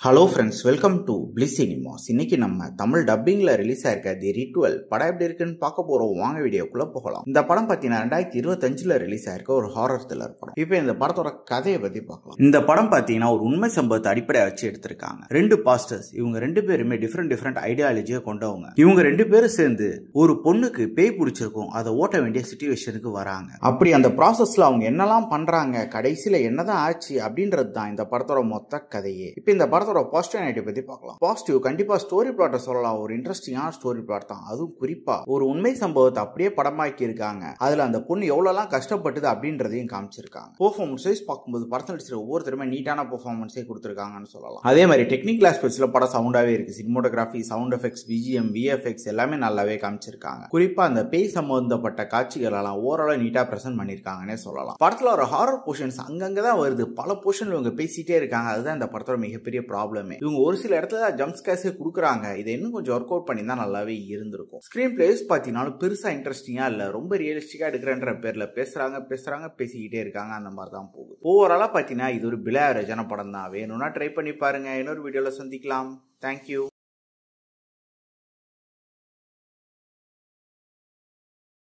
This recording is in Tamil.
Hello friends, welcome to bliss cinemas. இன்னைக்கு நம்ம தமிழ் டப்பிங்ல ரிலீஸ் ஆயிருக்க தி ரிச்சுவல் படம் எப்படி இருக்குன்னு பார்க்க போறோம். வாங்க வீடியோக்குள்ள போகலாம். இந்த படம் பார்த்தீங்கன்னா 2025 ரிலீஸ் ஆயிருக்க ஒரு ஹாரர் த்ரில்லர் படம். இப்போ இந்த படத்தோட கதையை பத்தி பார்க்கலாம். இந்த படம் பார்த்தீங்கன்னா ஒரு உண்மை சம்பவத்தை அடிப்படையா வச்சு எடுத்திருக்காங்க. ரெண்டு பாஸ்டர்ஸ், இவங்க ரெண்டு பேருமே டிஃப்ரெண்ட் ஐடியாலஜியை கொண்டவங்க. இவங்க ரெண்டு பேரும் சேர்ந்து ஒரு பொண்ணுக்கு பேய் பிடிச்சிருக்கும், அதை ஓட்ட வேண்டிய சிச்சுவேஷனுக்கு வராங்க. அப்படி அந்த ப்ராசஸ்ல அவங்க என்னெல்லாம் பண்றாங்க, கடைசியில என்னதான் ஆச்சு அப்படின்றது தான் இந்த படத்தோட மொத்த கதையே. இப்போ இந்த படத்தோட பாசிட்டிவ் நெகட்டிவ் பத்தி பார்க்கலாம். பாசிட்டிவ், கண்டிப்பா ஸ்டோரி பிளாட்டை சொல்லலாம். ஒரு இன்ட்ரெஸ்டிங்கான ஸ்டோரி பிளாட் தான். அதுவும் குறிப்பா ஒரு உண்மை சம்பவத்தை அப்படியே படமாக்கி இருக்காங்க. அதுல அந்த பொண்ணு எவ்வளவுலாம் கஷ்டப்பட்டது அப்படின்றதையும் காமிச்சிருக்காங்க. பெர்ஃபார்மன்ஸ் வைஸ் பார்க்கும்போது படத்தில் நடிச்சிருக்க ஒவ்வொருத்தருமே நீட்டான பெர்ஃபார்மன்ஸே கொடுத்திருக்காங்கன்னு சொல்லலாம். அதே மாதிரி டெக்னிக்கல் ஆஸ்பெக்ட்ஸ்ல படம் சவுண்டாவே இருக்கு. Cinematography, sound effects, BGM, VFX எல்லாமே நல்லாவே காமிச்சிருக்காங்க. குறிப்பா அந்த பேய் சம்பந்தப்பட்ட காட்சிகள் எல்லாம் ஓரளவு நீட்டா பிரசன்ட் பண்ணிருக்காங்கன்னே சொல்லலாம். படத்துல ஒரு ஹாரர் போர்ஷன்ஸ் அங்கங்கதான் வருது. பல போர்ஷன்ல இவங்க பேசிட்டே இருக்காங்க. அதுதான் இந்த படத்தோட மிகப்பெரிய ப்ராப்ளமே. இவங்க ஒரு சில இடத்துல ஜம்ப் ஸ்கேர்ஸே கொடுக்குறாங்க. இதை இன்னும் கொஞ்சம் ஒர்க் அவுட் பண்ணி தான் நல்லாவே இருந்திருக்கும். ஸ்கிரீன் பிளேஸ் பார்த்தீங்கன்னா பெருசா இன்ட்ரெஸ்டிங்கா இல்ல, ரொம்ப ரியலிஸ்டிக்கா எடுக்கிறன்ற பேர்ல பேசிக்கிட்டே இருக்காங்க. அந்த மாதிரி தான் போகுது. ஓவராலா பார்த்தீங்கன்னா இது ஒரு பிலோ ஆவரேஜான படம் தான். வேணும்னா ட்ரை பண்ணி பாருங்க. இன்னொரு வீடியோல சந்திக்கலாம். தேங்க்யூ.